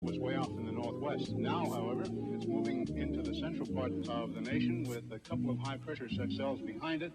Was way off in the northwest. Now, however, it's moving into the central part of the nation with a couple of high-pressure cells behind it.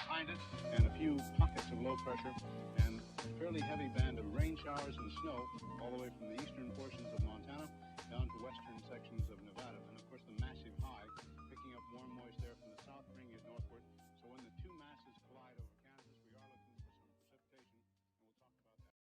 Behind it, and a few pockets of low pressure, and a fairly heavy band of rain showers and snow all the way from the eastern portions of Montana down to western sections of Nevada. And of course the massive high picking up warm moist air from the south, bringing it northward. So when the two masses collide over Kansas, we are looking for some precipitation, and we'll talk about that.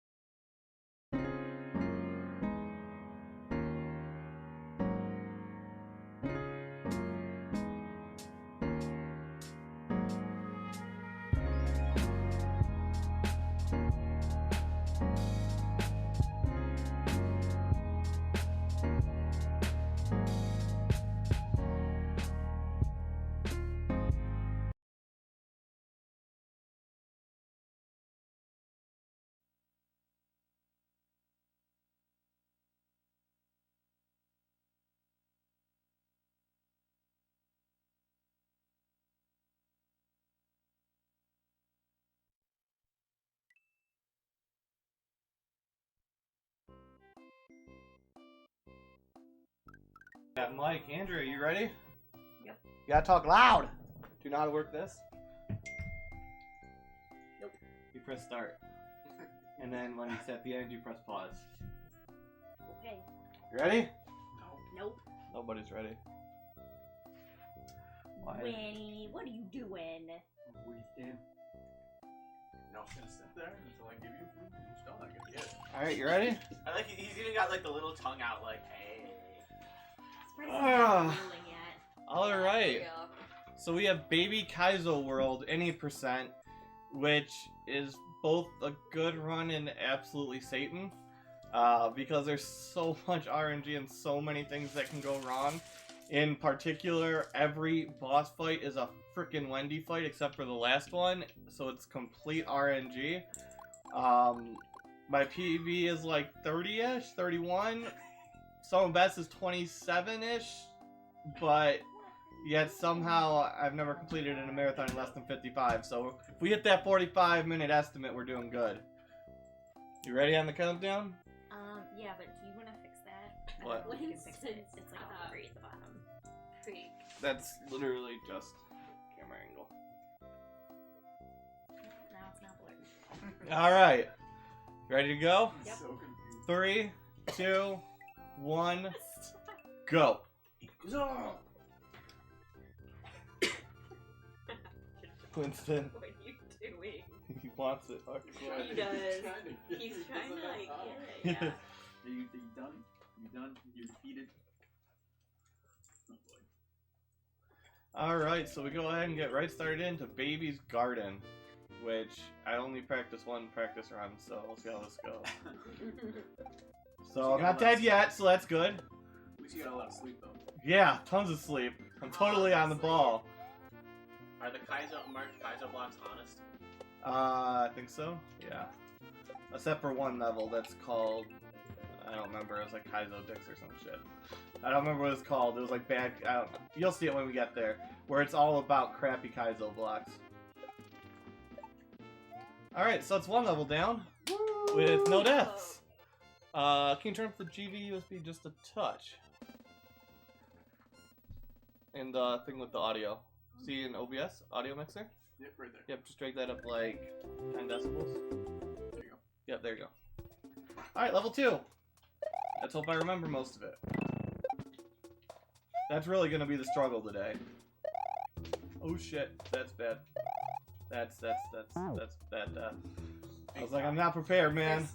Yeah, Mike, Andrew, you ready? Yep. You gotta talk loud. Do you know how to work this? Nope. You press start. And then when it's at the end, you press pause. Okay. You ready? Nope. Nobody's ready. Why? Winnie, what are you doing? What do you do? No, I'm gonna sit there until I give you food and you're still not gonna get it. Alright, you ready? I like he's even got like the little tongue out like, hey. Surprised it's not ruling yet. Alright. So we have Baby Kaizo World, any percent, which is both a good run and absolutely Satan. Because there's so much RNG and so many things that can go wrong. In particular, every boss fight is a frickin' Wendy fight except for the last one, so it's complete RNG. My PV is like 30-ish, 31. Some best is 27-ish, but yet somehow I've never completed in a marathon in less than 55. So if we hit that 45-minute estimate, we're doing good. You ready on the countdown? Yeah, but do you want to fix that? What? You can fix it. It's like all three at the bottom. Freak. That's literally just camera angle. Now it's not blurred. All right, ready to go? Yep. So confused. 3, 2, 1, go. Winston, What are you doing? he wants it. He does. He's trying to like get it. Yeah. Are you done? You done? You defeated? Oh boy. Alright, so we go ahead and get right started into Baby's Garden, which I only practiced one practice run, so we'll see how this goes. So I'm not dead yet, so that's good. At least you got a lot of sleep though. Yeah, tons of sleep. I'm totally on the ball. Are the marked Kaizo blocks honest? I think so, yeah. Except for one level that's called, I don't remember, it was like Kaizo Dix or some shit. I don't remember what it's called, it was like bad, I don't know. You'll see it when we get there, where it's all about crappy Kaizo blocks. Alright, so it's one level down, with no deaths. Can you turn up the GV USB just a touch? And the thing with the audio. See in OBS, audio mixer? Yep, right there. Yep, just drag that up like 10 decibels. There you go. Yep, there you go. Alright, level 2. Let's hope I remember most of it. That's really going to be the struggle today. Oh shit, that's bad. That's bad death. I was like, I'm not prepared, man.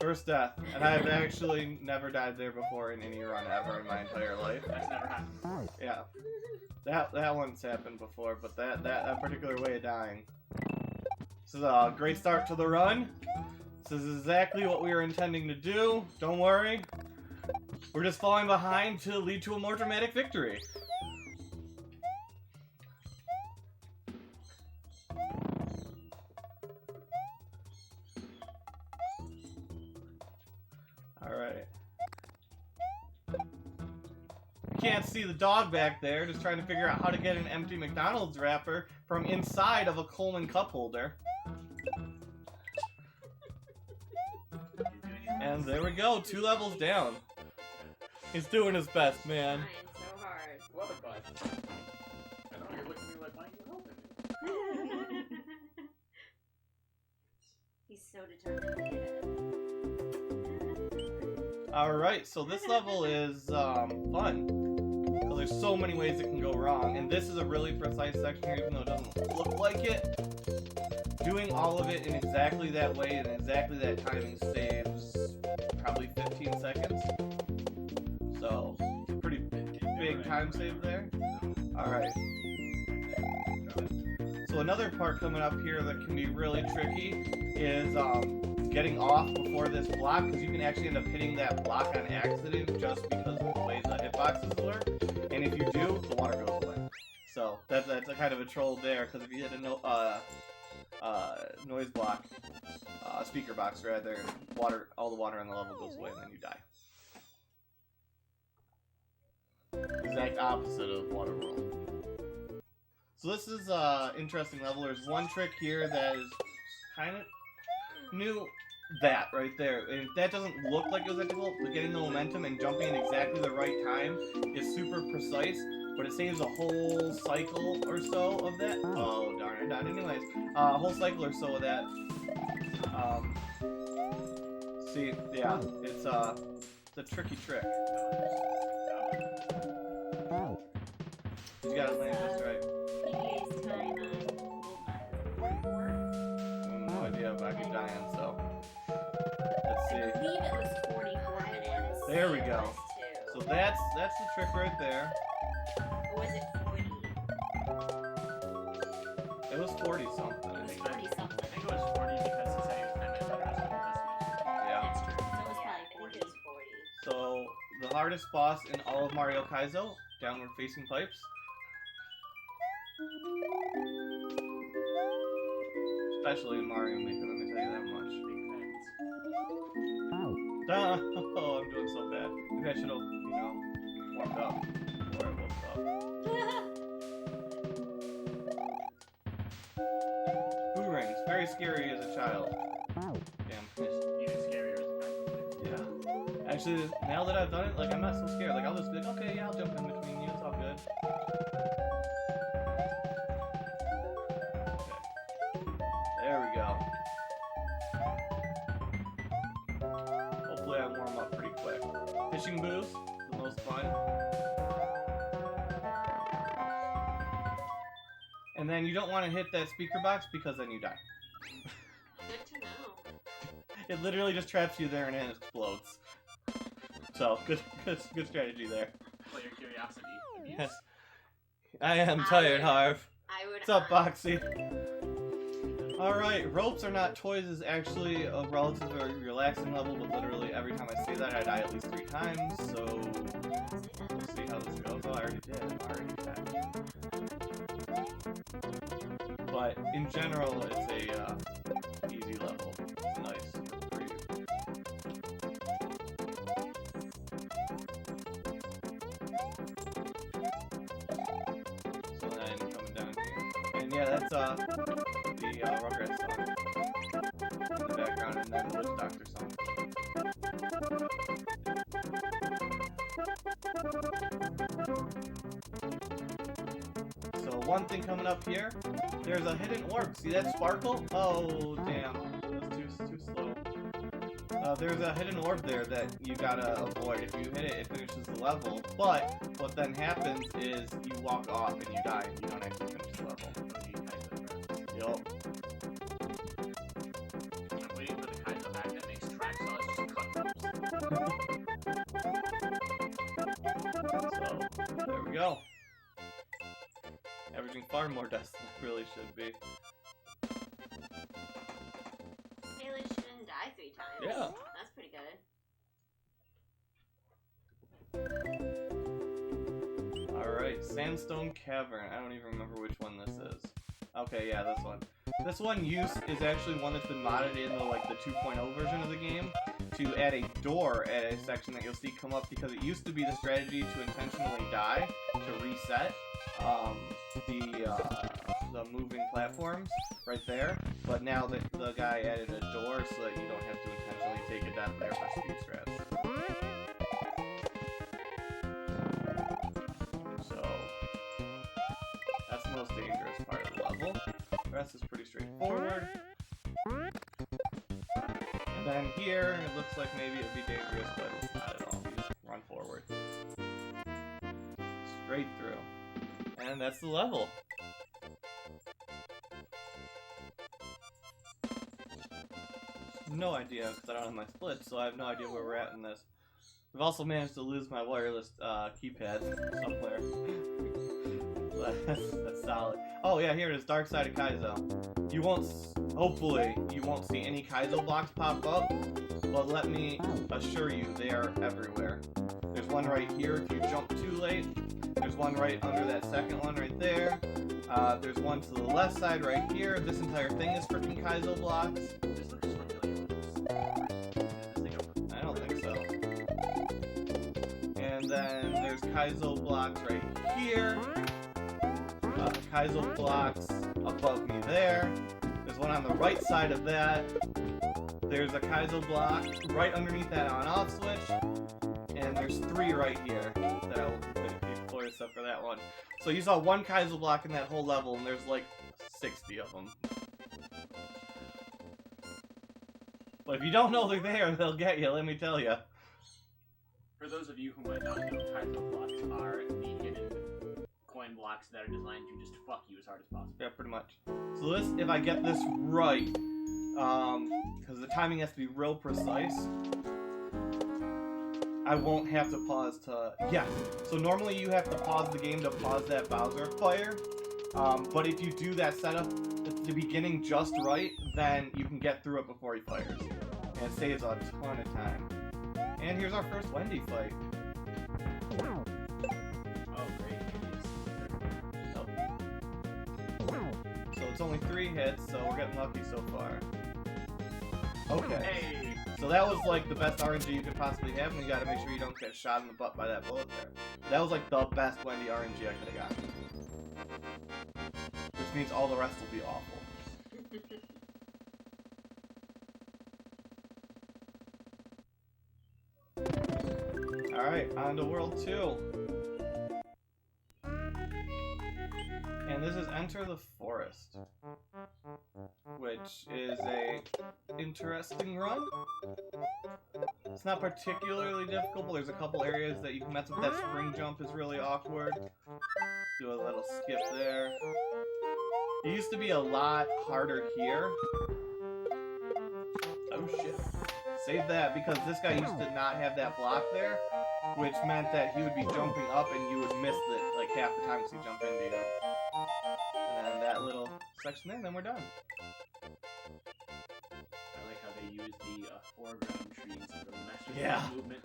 First death. And I've actually never died there before in any run ever in my entire life. That's never happened. Yeah. That one's happened before, but that particular way of dying. This is a great start to the run. This is exactly what we were intending to do. Don't worry. We're just falling behind to lead to a more dramatic victory. Alright. Can't see the dog back there, just trying to figure out how to get an empty McDonald's wrapper from inside of a Coleman cup holder. And there we go, 2 levels down. He's doing his best, man. Trying so hard. What a bud. I know you're looking at me like, why are you helping me? He's so determined to get it. Alright, so this level is fun. Because there's so many ways it can go wrong. And this is a really precise section here, even though it doesn't look like it. Doing all of it in exactly that way and exactly that timing saves probably 15 seconds. So, pretty big time save there. Alright. So another part coming up here that can be really tricky is getting off before this block, because you can actually end up hitting that block on accident just because of the way the hitboxes work. And if you do, the water goes away. So that's a kind of a troll there, because if you hit a noise block, speaker box rather, all the water on the level goes away and then you die. Exact opposite of Waterworld. So this is interesting level. There's one trick here that is kind of new. That right there. And that doesn't look like it was that difficult, but getting the momentum and jumping in exactly the right time is super precise, but it saves a whole cycle or so of that. Oh darn, I died anyways. A whole cycle or so of that. See, yeah, it's a tricky trick. You gotta land this right. PDA's time on 44. No idea if I could die in, so. Let's I see. believe it was 44 minutes. There we go. It was So 2. that's the trick right there. Or was it 40? It was 40 something, I It was think. 40 something. I think it was 40 because he said he was 10 minutes better at Yeah. That's true. So it was Yeah, probably I think 40. it was 40. So the hardest boss in all of Mario Kaizo, downward facing pipes. Especially in Mario Maker, let me tell you that much. Ah, oh, I'm doing so bad. Maybe I should have, warmed up before I woke up. Boo rings, very scary as a child. Damn, missed. Even scarier as a Yeah. Actually, now that I've done it, like, I'm not so scared. Like, I'll just be like, okay, yeah, I'll jump in between you, it's all good. Okay. There we go. Hopefully I warm up pretty quick. Fishing boos, the most fun. And then you don't want to hit that speaker box because then you die. Good to know. It literally just traps you there and then it explodes. So, good strategy there. Player curiosity. Yes. I am tired, Harv. I would. What's up, Boxy? Alright, ropes are not toys is actually a relatively relaxing level, but literally every time I say that, I die at least 3 times, so we'll see how this goes. Oh, I already did. But in general, it's a easy level. It's nice. So then coming down here. And yeah, that's the Rugrats song in the background, and then the Witch Doctor song. So one thing coming up here, there's a hidden orb. See that sparkle? Oh damn, that's too slow. There's a hidden orb there that you gotta avoid. If you hit it, it finishes the level. But what then happens is you walk off and you die and you don't actually finish the level. Yup. I'm waiting for the Kaizo hack that makes track solids just cut So, there we go. Averaging far more deaths than it really should be. Haley shouldn't die 3 times. Yeah. That's pretty good. Alright, Sandstone Cavern. I don't even remember which one this is. Okay, yeah, this one. This one is actually one that's been modded in the 2.0 version of the game to add a door at a section that you'll see come up because it used to be the strategy to intentionally die to reset the moving platforms right there. But now that the guy added a door so that you don't have to intentionally take a death there for speed strats. So that's the most dangerous part of the level. The rest is pretty straightforward. And then here, it looks like maybe it would be dangerous, but it's not at all. You just run forward. Straight through. And that's the level. No idea, because I don't have my splits, so I have no idea where we're at in this. We've also managed to lose my wireless keypad somewhere. That's solid. Oh yeah, here it is, Dark Side of Kaizo. You won't, hopefully, you won't see any Kaizo blocks pop up, but let me assure you, they are everywhere. There's one right here if you jump too late. There's one right under that second one right there. There's one to the left side right here. This entire thing is freaking Kaizo blocks. This looks familiar. I don't think so. And then there's Kaizo blocks right here. Kaizo blocks above me there. There's one on the right side of that. There's a Kaizo block right underneath that on-off switch. And there's 3 right here that I will completely explore except for that one. So you saw one Kaizo block in that whole level, and there's like 60 of them. But if you don't know they're there, they'll get you, let me tell you. For those of you who might not know, Kaizo blocks are the hidden coin blocks that are designed to just fuck you as hard as possible. Yeah, pretty much. So this, if I get this right, because the timing has to be real precise, I won't have to pause to... Yeah, so normally you have to pause the game to pause that Bowser fire, but if you do that setup at the beginning just right, then you can get through it before he fires. And it saves a ton of time. And here's our first Wendy fight. Oh, great. Nope. So it's only 3 hits, so we're getting lucky so far. Okay. Hey! So that was like the best RNG you could possibly have, and you gotta make sure you don't get shot in the butt by that bullet there. That was like the best Wendy RNG I could have gotten. Which means all the rest will be awful. Alright, on to World 2. And this is Enter the Forest, which is a interesting run. It's not particularly difficult, but there's a couple areas that you can mess with. That spring jump is really awkward. Do a little skip there. It used to be a lot harder here. Oh shit. Save that, because this guy used to not have that block there, which meant that he would be jumping up and you would miss it like half the time because he'd jump into you. And then that little section there, and then we're done. I like how they use the foreground trees to really mess with Yeah. the movement.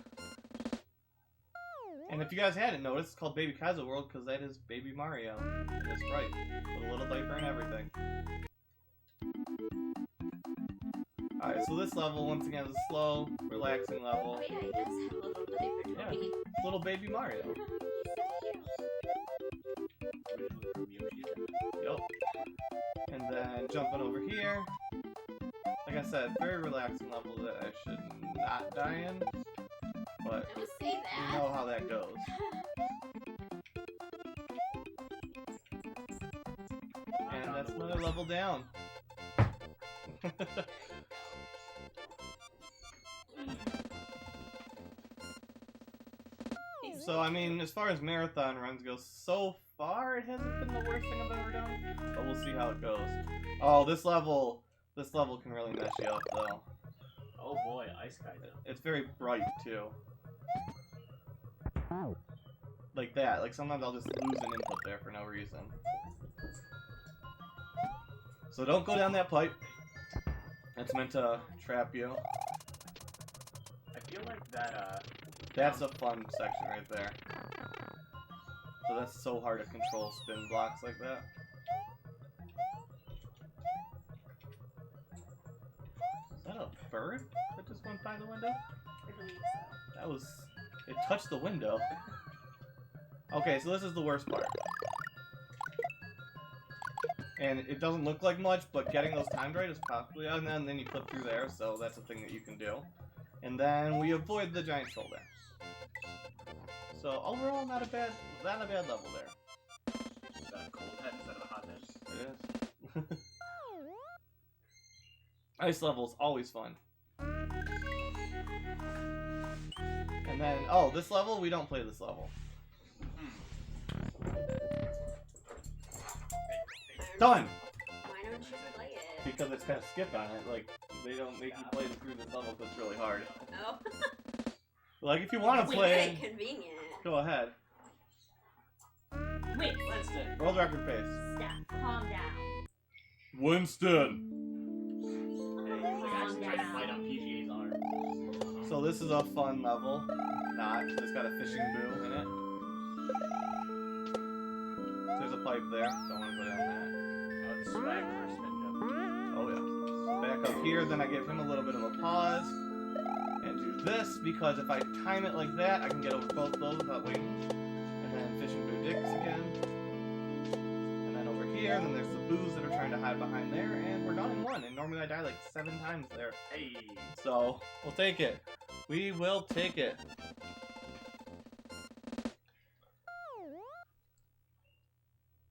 And if you guys hadn't noticed, it's called Baby Kaizo World because that is Baby Mario. That's right. With a little diaper and everything. Alright, so this level, once again, is a slow, relaxing level. Oh yeah, he does have a little diaper Yeah, Toby. it's little Baby Mario. Originally from Yoshi. Yup. And then jumping over here. Like I said, very relaxing level that I should not die in. But Don't say you that. know how that goes. And that's another level down. So, I mean, as far as marathon runs go, so far it hasn't been the worst thing I've ever done. But we'll see how it goes. Oh, this level can really mess you up, though. Oh boy, Ice Kaizo. It's very bright, too. Like that. Like, sometimes I'll just lose an input there for no reason. So don't go down that pipe. It's meant to trap you. I feel like that, That's a fun section right there. So that's so hard to control spin blocks like that. Is that a bird that just went by the window? I believe so. That was... It touched the window. Okay, so this is the worst part. And it doesn't look like much, but getting those timed right is possibly... And then you clip through there, so that's a thing that you can do. And then we avoid the giant shoulder. So overall, not a bad level there. is that a cold head instead of a hot head? It is. Ice level's always fun. And then, oh, this level, we don't play this level. Done! Why don't you play it? Because it's kind of skip on it. Like, they don't make you play through this level because it's really hard. Oh. Like, if you want to Wait, play, convenient. go ahead. Wait, Winston. Roll record pace. stop. Calm down. Winston! Hey, he's like actually trying to fight on PGA's arm. So this is a fun level. Not. It's got a fishing boo in it. There's a pipe there. Don't want to go down that. Oh, it's swag for a spin jump. Oh yeah. So back up here, then I give him a little bit of a pause. And do this, because if I time it like that, I can get over both those without waiting. And then fishing boo dicks again. And then over here, then there's the boos that are trying to hide behind there, and we're done in one. And normally I die like 7 times there. Hey. So, we'll take it. We will take it.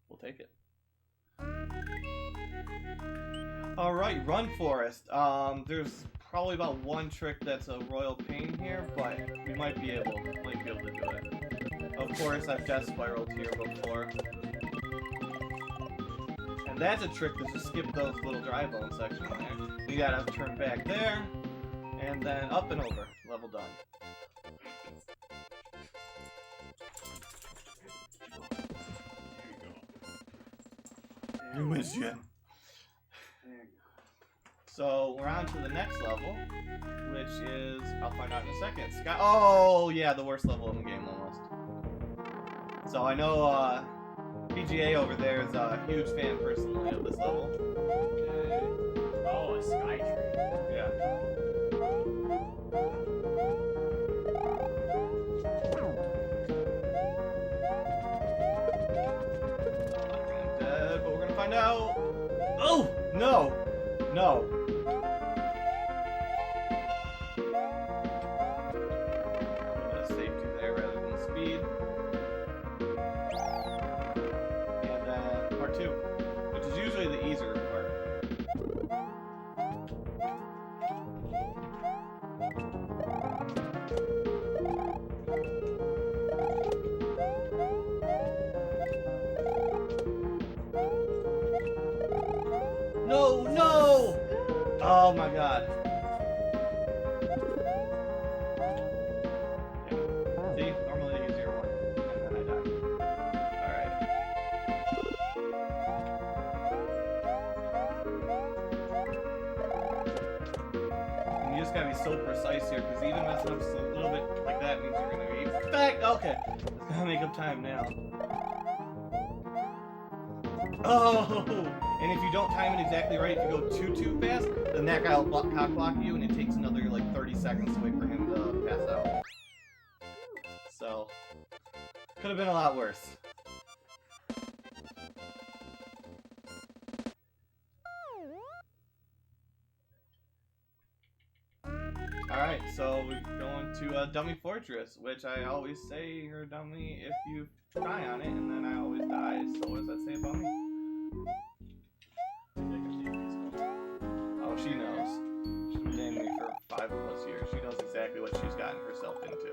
We'll take it. Alright, Run Forest. There's probably about one trick that's a royal pain here, but we might be able to do it. Of course, I've death spiraled here before. And that's a trick to just skip those little dry bone sections there. We gotta turn back there, and then up and over. Level done. Mission. So we're on to the next level, which is, I'll find out in a second. Sky. Oh yeah, the worst level in the game almost. So I know PGA over there is a huge fan personally of this level. Oh, a sky tree. Yeah. I'm dead, but we're gonna find out. Oh no, no. Safety there rather than speed. And then part 2, which is usually the easier part. No, no! Oh my god. See, normally the easier one, and then I die. Alright. And you just gotta be so precise here, because even messing up just a little bit like that means you're gonna be back. Okay, let's gotta make up time now. Oh! And if you don't time it exactly right, if you go too fast, then that guy will cock block you, and it takes another like 30 seconds to wait for him to pass out. So, could have been a lot worse. Alright, so we're going to Dummy Fortress, which I always say you're a dummy if you try on it, and then I always die. So what does that say about me? Oh, she knows. She's been dating me for 5+ years. She knows exactly what she's gotten herself into.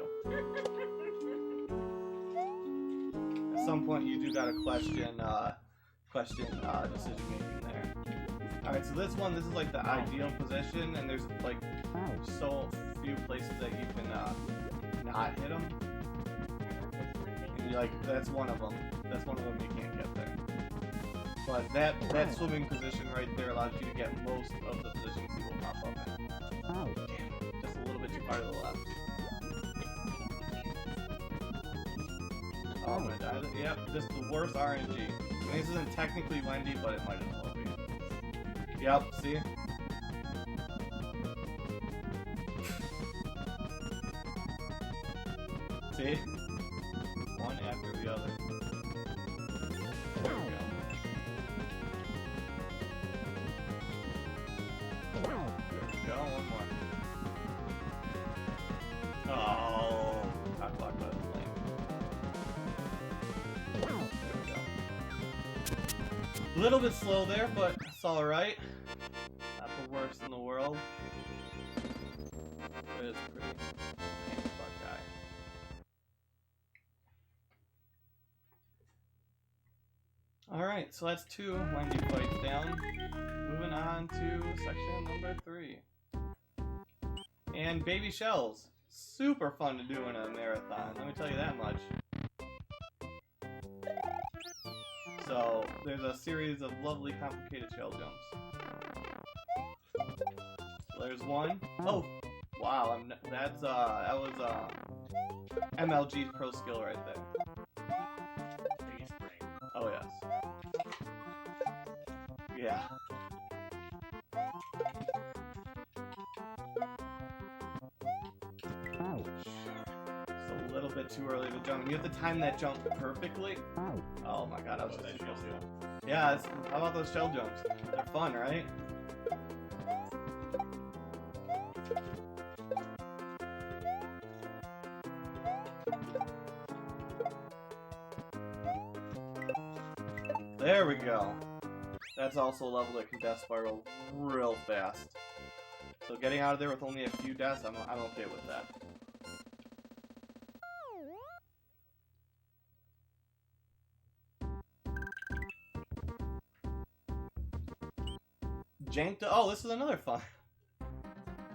some point you do gotta question decision making there. Alright, so this is like the ideal position, and there's like so few places that you can not hit them. And you, like, that's one of them. That's one of them you can't get there. But that swimming position right there allows you to get most of the positions you will pop up in. Damn, just a little bit too far to the left. Oh my god, yep, this is the worst RNG. I mean, this isn't technically Wendy, but it might as well be. Yep, see? See? One after the other. There we go. There we go, one more. Oh, I blocked by the flame. There we go. A little bit slow there, but it's alright. Not the worst in the world. It is pretty handy-fuck guy. Alright, so that's 2 Wendy fights down. Moving on to section number 3. And baby shells. Super fun to do in a marathon, let me tell you that much. So, there's a series of lovely complicated shell jumps. So there's one. Oh! Wow, that was MLG's pro skill right there. Oh yes. Yeah. It's a little bit too early to jump. You have to time that jump perfectly. Oh my god, I was just supposed to. Yeah, how about those shell jumps? They're fun, right? There we go. That's also a level that can death spiral real fast. So getting out of there with only a few deaths, I'm okay with that. Janked. Oh, this is another fun.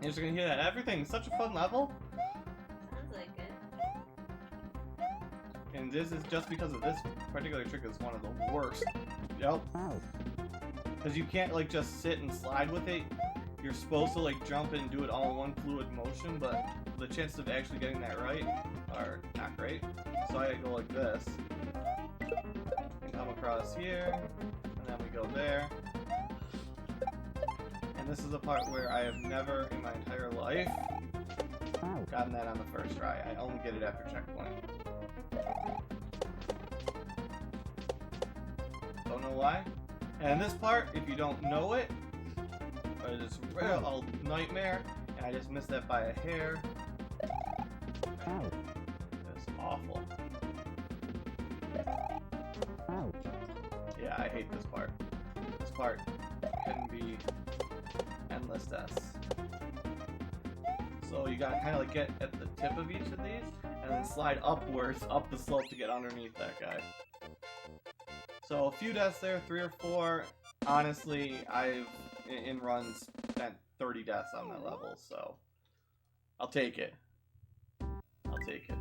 You're just gonna hear that. Everything's such a fun level. Sounds like it. And this is just because of this particular trick is one of the worst. Yep. Because you can't like just sit and slide with it. You're supposed to like jump and do it all in one fluid motion, but the chances of actually getting that right are not great. So I go like this. And come across here. And then we go there. And this is a part where I have never in my entire life gotten that on the first try. I only get it after checkpoint. Don't know why. And this part, if you don't know it, it's a real nightmare, and I just missed that by a hair. That's awful. Yeah, I hate this part. This part can be endless deaths. So you gotta kind of like get at the tip of each of these, and then slide upwards, up the slope to get underneath that guy. So a few deaths there, 3 or 4. Honestly, I've in runs spent 30 deaths on that level, so I'll take it. I'll take it.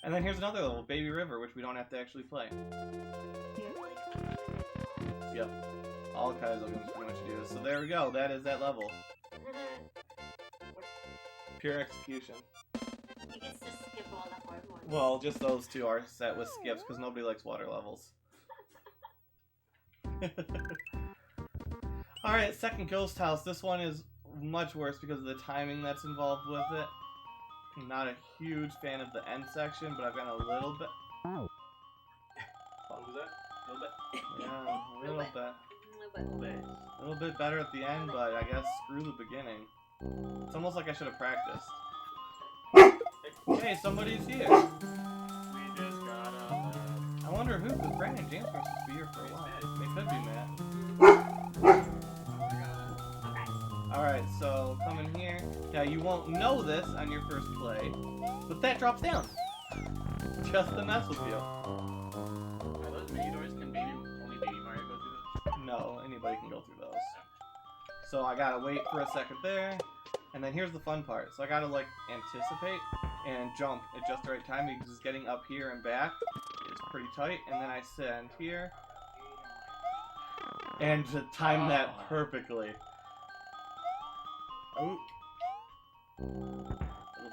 And then here's another level, Baby River, which we don't have to actually play. Yep. All Kaizo games pretty much do this. So there we go, that is that level. Pure execution. You get to skip all the hard ones. Well, just those two are set with skips, because nobody likes water levels. Alright, second Ghost House. This one is much worse because of the timing that's involved with it. I'm not a huge fan of the end section, but I've gotten a little bit. What was that? A little bit? Yeah, a little bit. A little bit better at the end, but I guess screw the beginning. It's almost like I should have practiced. Hey, somebody's here. We just got I wonder who, because Brandon and James were supposed to be here for a while. They could be Matt. Alright, so coming here. Now you won't know this on your first play, but that drops down. Just to mess with you. Are those mini doors? Can only Baby Mario go through those? No, anybody can go through those. So I gotta wait for a second there, and then here's the fun part. So I gotta like anticipate and jump at just the right time because getting up here and back is pretty tight, and then I stand here and to time that perfectly. Oh, a little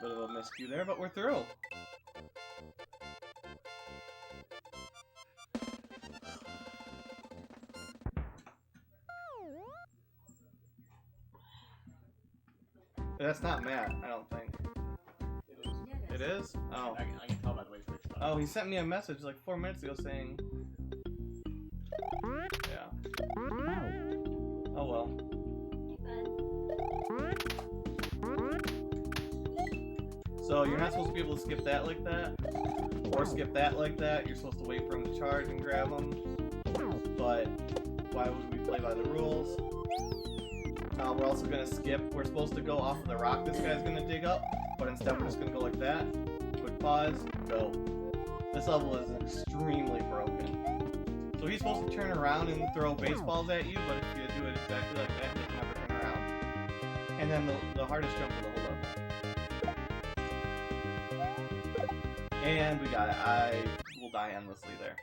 bit of a miscue there, but we're through. That's not Matt, I don't think. It is? Oh. I can tell by the way Twitch talks. Oh, he sent me a message like 4 minutes ago saying... Yeah. Oh well. So you're not supposed to be able to skip that like that, or skip that like that. You're supposed to wait for him to charge and grab him. But why would we play by the rules? We're also gonna skip. We're supposed to go off of the rock this guy's gonna dig up, but instead we're just gonna go like that. Quick pause, go. This level is extremely broken. So he's supposed to turn around and throw baseballs at you, but if you do it exactly like that, he'll never turn around. And then the hardest jump of the whole level. And we got it. I will die endlessly there.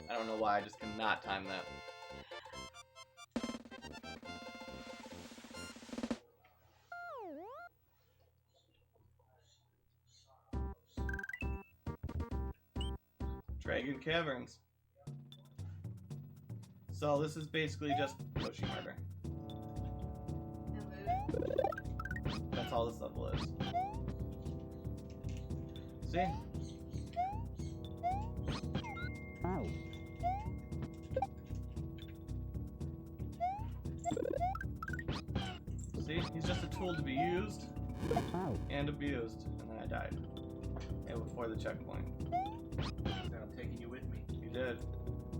I don't know why, I just cannot time that. Dragon Caverns. So this is basically just Yoshi murder. That's all this level is. See? See? He's just a tool to be used and abused. And then I died. And before the checkpoint. I'm taking you with me. You did.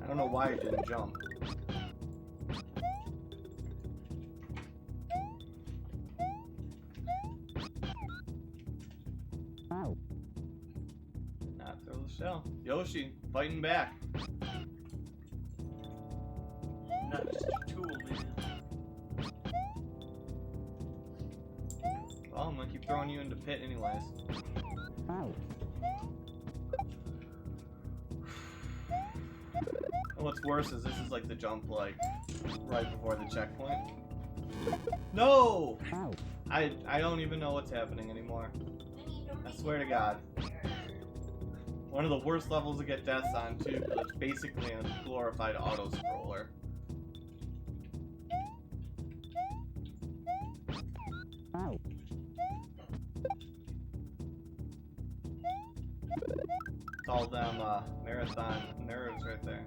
I don't know why you didn't jump. Not throw the shell. Yoshi, fighting back. Not just a tool, man. Well, I'm gonna keep throwing you into pit anyways. And what's worse is this is like the jump like right before the checkpoint. No! I don't even know what's happening anymore. I swear to God. One of the worst levels to get deaths on too, because it's basically a glorified auto-scroller. It's all them marathon nerds right there.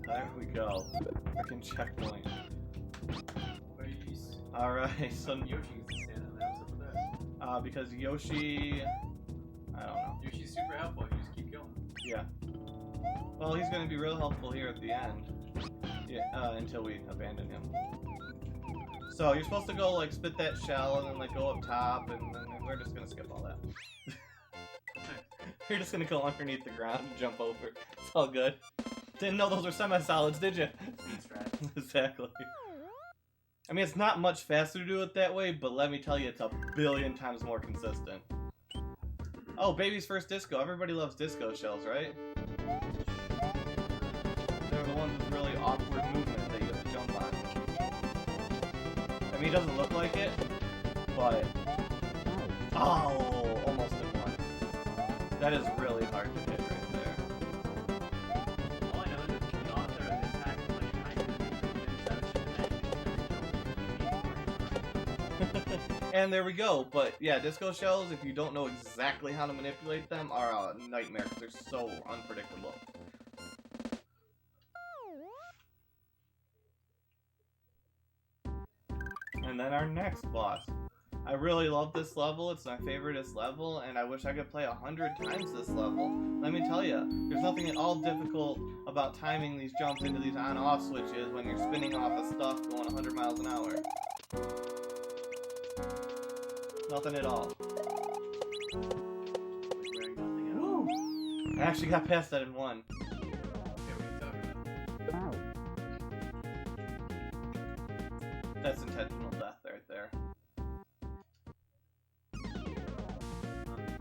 There we go. Freaking checkpoint. Alright, so Yoshi gets to stand on there. What's up with that? because Yoshi, I don't know. Yoshi's super helpful. You just keep going. Yeah. Well, he's gonna be real helpful here at the end. Yeah, until we abandon him. So you're supposed to go like spit that shell and then like go up top, and then we're just gonna skip all that. You're just gonna go underneath the ground and jump over. It's all good. Didn't know those were semi-solids, did you? Exactly. I mean, it's not much faster to do it that way, but let me tell you, it's a billion times more consistent. Oh, baby's first disco. Everybody loves disco shells, right? They're the ones with really awkward movement that you have to jump on. I mean, it doesn't look like it, but... Oh, almost at one. That is really hard to hit right there. All I know is that the author of this hack is like trying to convince And there we go. But yeah, disco shells, if you don't know exactly how to manipulate them, are a nightmare because they're so unpredictable. And then our next boss. I really love this level, it's my favoriteest level, and I wish I could play 100 times this level. Let me tell you, there's nothing at all difficult about timing these jumps into these on-off switches when you're spinning off of stuff going 100 miles an hour. Nothing at all. wearing nothing I actually got past that in one. Okay, what are you talking about? That's intentional death right there.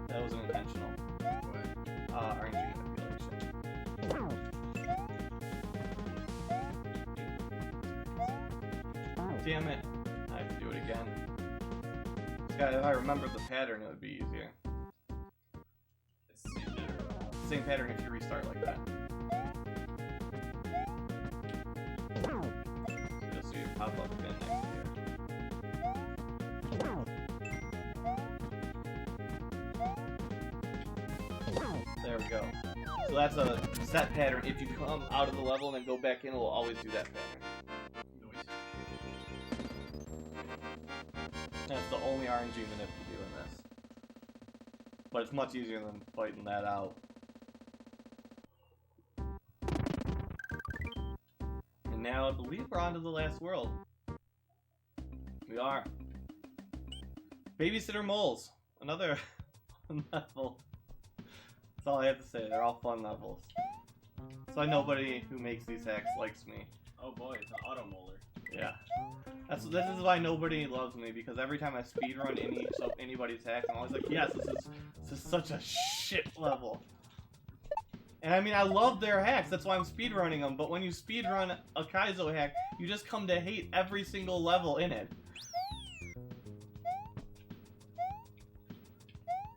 That was an intentional. What? RNG manipulation. Damn it. I have to do it again. If I remembered the pattern, it would be easier. It's the same pattern. Same pattern if you restart like that. You'll see it pop up again next year. There we go. So that's a set pattern. If you come out of the level and then go back in, it will always do that pattern. Noise. That's the only RNG manip you do in this. But it's much easier than fighting that out. And now I believe we're on to the last world. We are. Babysitter moles. Another fun level. That's all I have to say. They're all fun levels. So nobody who makes these hacks likes me. Oh boy, it's an auto molar. Yeah. This is why nobody loves me, because every time I speedrun anybody's hack, I'm always like, yes, this is such a shit level. And I mean, I love their hacks, that's why I'm speedrunning them, but when you speedrun a Kaizo hack, you just come to hate every single level in it.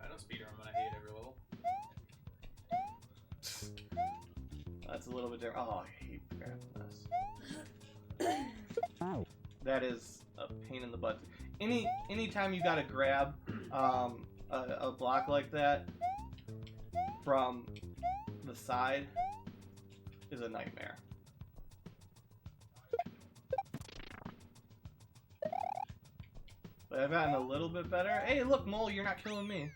I don't speedrun when I hate every level. That's a little bit different. Oh, I hate grabbing this. That is a pain in the butt. Anytime you gotta grab a block like that from the side is a nightmare. But I've gotten a little bit better. Hey, look, Mole, you're not killing me.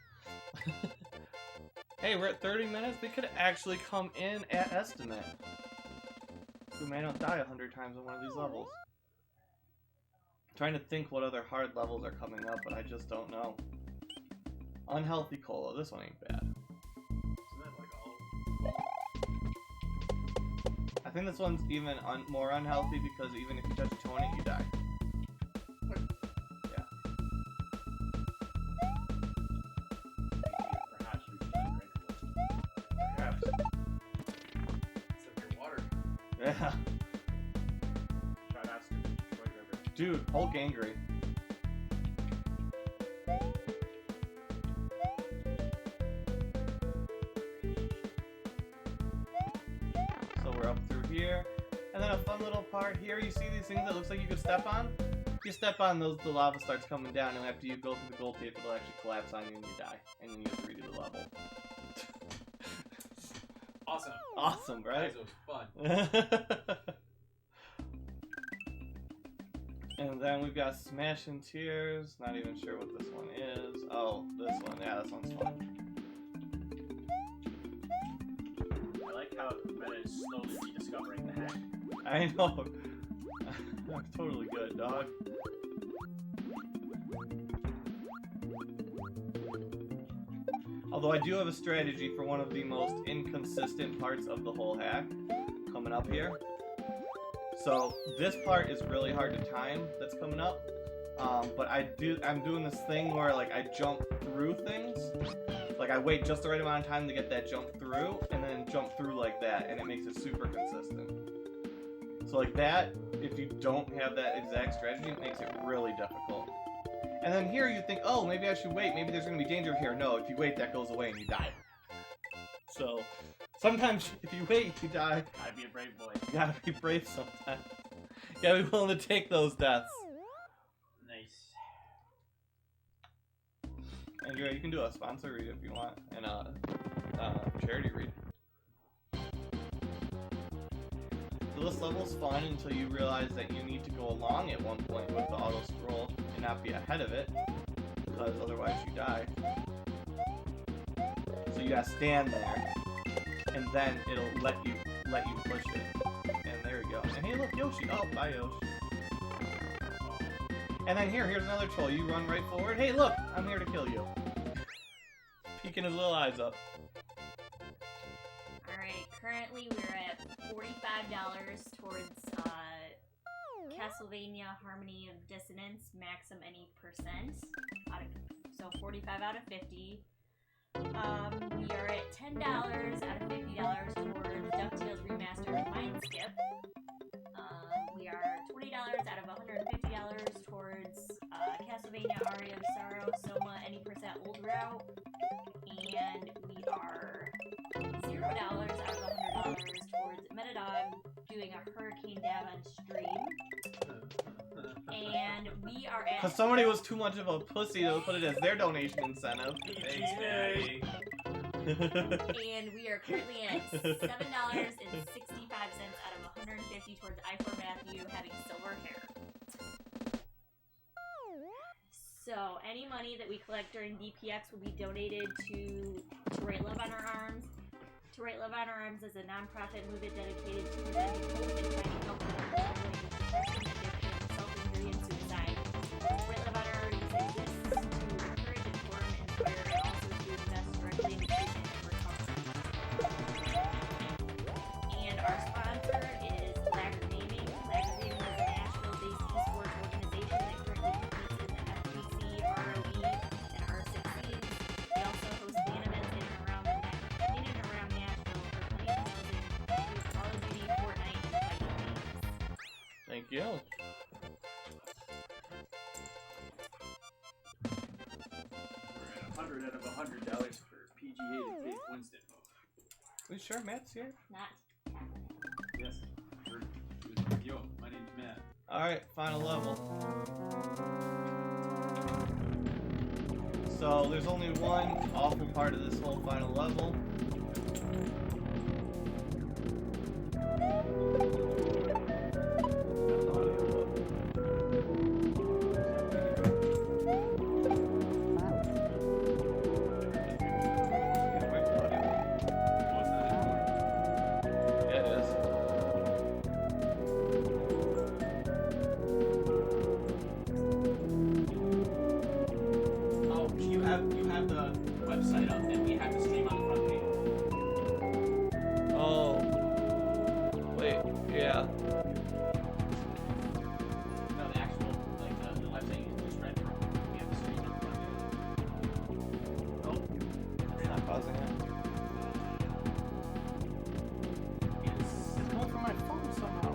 Hey, we're at 30 minutes. We could actually come in at estimate. We may not die 100 times on one of these levels. I'm trying to think what other hard levels are coming up, but I just don't know. Unhealthy cola. This one ain't bad. Isn't that like all? I think this one's even more unhealthy because even if you touch a toilet, you die. What? Yeah. Perhaps we should undrinkable. Perhaps. It's like your water. Yeah. Try not to destroy the river. Dude, Hulk angry. So we're up through here. And then a fun little part here, you see these things that looks like you could step on? If you step on those, the lava starts coming down, and after you go through the gold tape, it'll actually collapse on you and you die. And then you have to redo the level. Awesome. Awesome, right? Kaizo's fun. And then we've got Smash and Tears. Not even sure what this one is. Oh, this one. Yeah, this one's fun. I like how Meta is slowly rediscovering the hack. I know. I'm totally good, dog. Although I do have a strategy for one of the most inconsistent parts of the whole hack coming up here. So this part is really hard to time that's coming up. But I'm doing this thing where like I jump through things. Like I wait just the right amount of time to get that jump through and then jump through like that, and it makes it super consistent. So like that, if you don't have that exact strategy, it makes it really difficult. And then here you think, oh, maybe I should wait, maybe there's gonna be danger here. No, if you wait, that goes away and you die. So sometimes if you wait, you die. Gotta be a brave boy. You gotta be brave sometimes. You gotta be willing to take those deaths. Nice. Andrea, you can do a sponsor read if you want, and a charity read. So this level's fun until you realize that you need to go along at one point with the auto scroll and not be ahead of it, because otherwise you die. So you gotta stand there, and then it'll let you push it. And there we go. And hey, look, Yoshi. Oh, bye, Yoshi. And then here's another troll. You run right forward. Hey, look, I'm here to kill you. Peeking his little eyes up. currently we're at $45 towards Castlevania Harmony of Dissonance, maximum any percent. So 45 out of 50. We are at $10 out of $50 towards DuckTales Remastered Mind Skip. We are $20 out of $150 towards Castlevania Aria of Sorrow, Soma, any percent old route. And we are $0 out of $100 towards Meddadog doing a Hurricane Dab on stream. And we are at... Because somebody was too much of a pussy to put it as their donation incentive. Thanks, Daddy. And we are currently at $7.65 out of $150 towards I4 Matthew having silver hair. So any money that we collect during DPX will be donated to Write Love on Our Arms. To Write Love on Our Arms is a non-profit movement dedicated to preventing hope and finding help for those struggling with depression, addiction, self-injury, and suicide. Write Love on Our Arms exists to encourage, inform, inspire, and also to invest directly in treatment and recovery. And our sponsor is Lagger Gaming. Lagger Gaming is a Nashville-based esports organization that currently competes in the FGC, ROE, and R16. They also host LAN events in and around Nashville for playing includes Call of Duty, Fortnite, and fighting games. Thank you. We're at $100 out of $100 for PGA to Kate Winston. Are you sure Matt's here? Not. Yes. Yo, my name's Matt. Alright, final level. So there's only one awful part of this whole final level. Yeah, it is. Oh, you have the website up and we have to stream on the front page. Oh. Wait, yeah. No, the actual, like, the website you just read from. We have to stream on the front page. Oh. It's not pausing it. It's going from my phone somehow.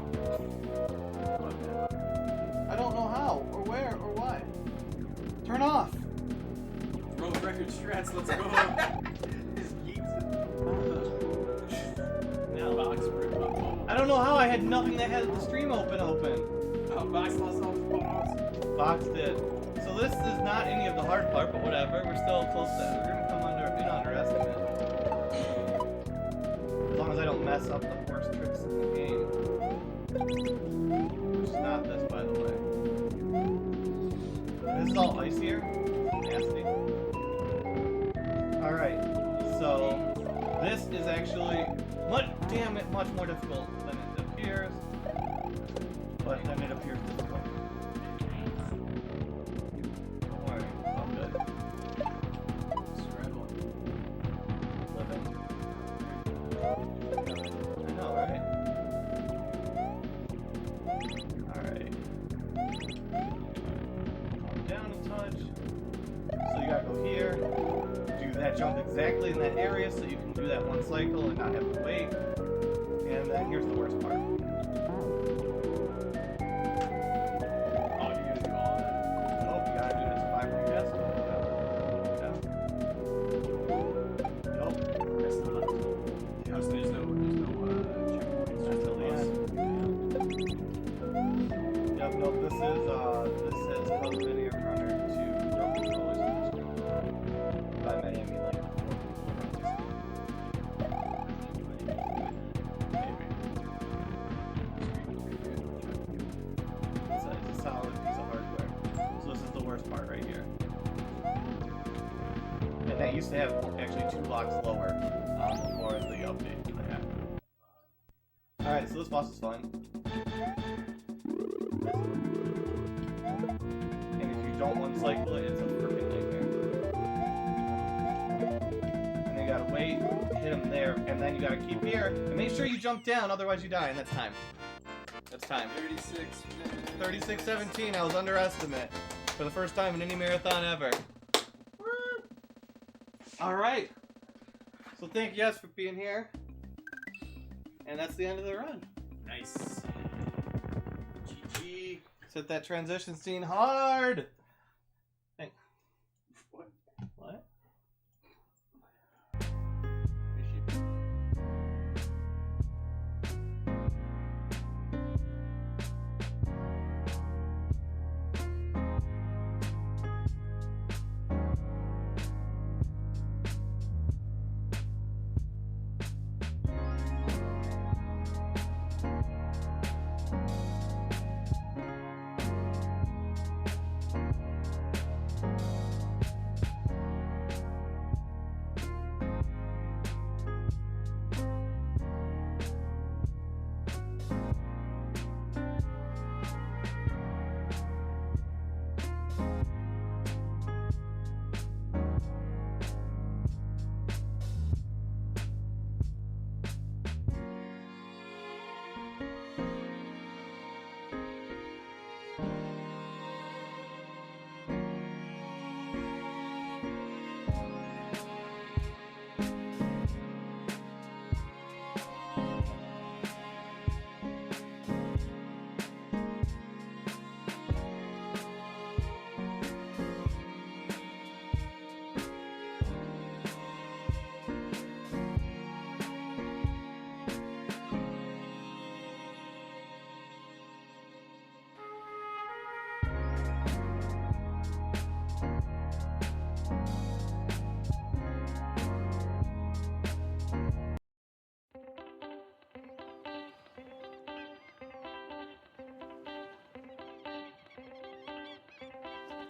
I don't know how, or where, or why. Turn off! World record strats, let's go. His geeks. Now, Box for I don't know how I had nothing that had the stream open. Box lost all his photos. Box did. So this is not any of the hard part, but whatever. We're still close to it. We're gonna come under an underestimate. As long as I don't mess up the worst tricks in the game. Which is not this, by the way. This is all ice here. Nasty. Alright, so this is actually much more difficult than it appears. But then it appears difficult. Don't worry, it's all good. Scrabble. Living. I know, right? Alright. Calm down a touch. So you gotta go here. Do that jump exactly in that area so you can do that one cycle and not have to wait. And then here's the worst part. Oh, you're gonna do all that? Nope, you gotta do this 5-room guest. Yeah. Yup. That's not There's no checkpoints. That's till the end. Yep, nope, this says Castlevania Runner to Drop Controllers on the screen. By many, I mean like 4 people. Maybe. It's a solid piece of hardware. So this is the worst part right here. And that used to have actually 2 blocks lower before the update that happened. Alright, so this boss is fun. And if you don't one cycle it, it's a freaking nightmare. And you gotta wait, hit hit him there, and then you gotta keep here, and make sure you jump down, otherwise you die, and that's time. That's time. 36-17, I was underestimate. For the first time in any marathon ever. Alright. So thank you guys for being here. And that's the end of the run. Nice. GG. Set that transition scene hard. Hey. What? What?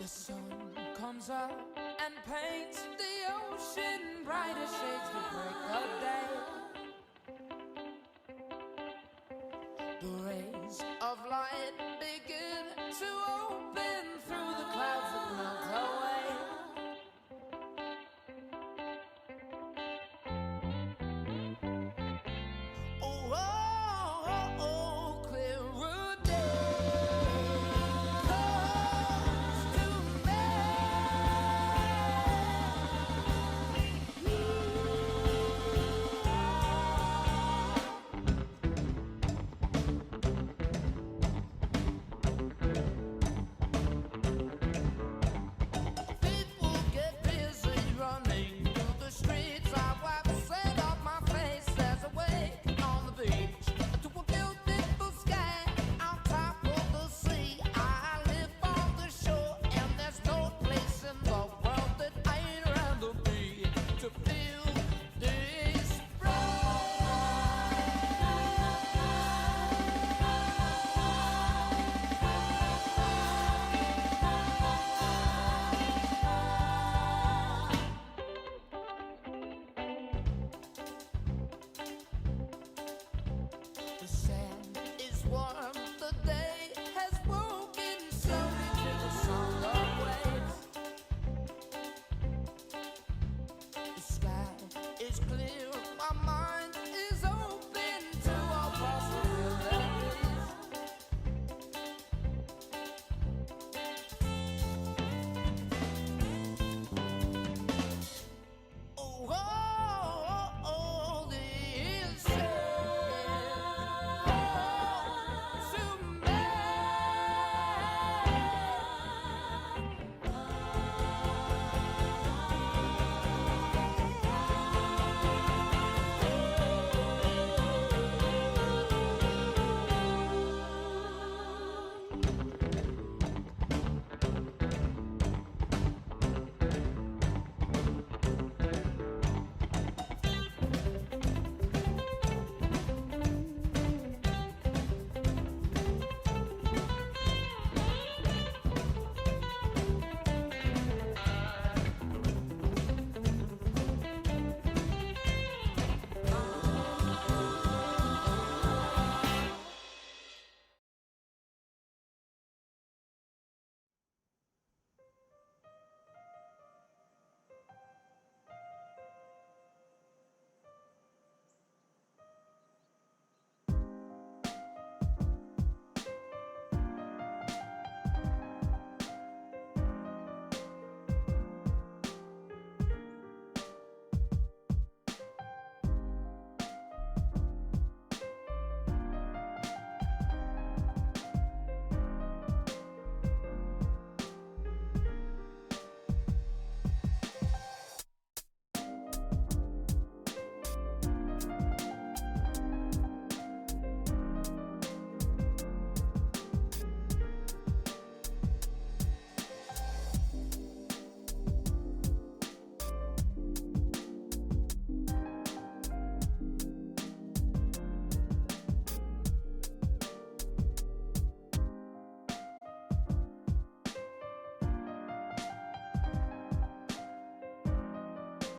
The sun comes up and paints the ocean brighter shades to break of day. The rays of light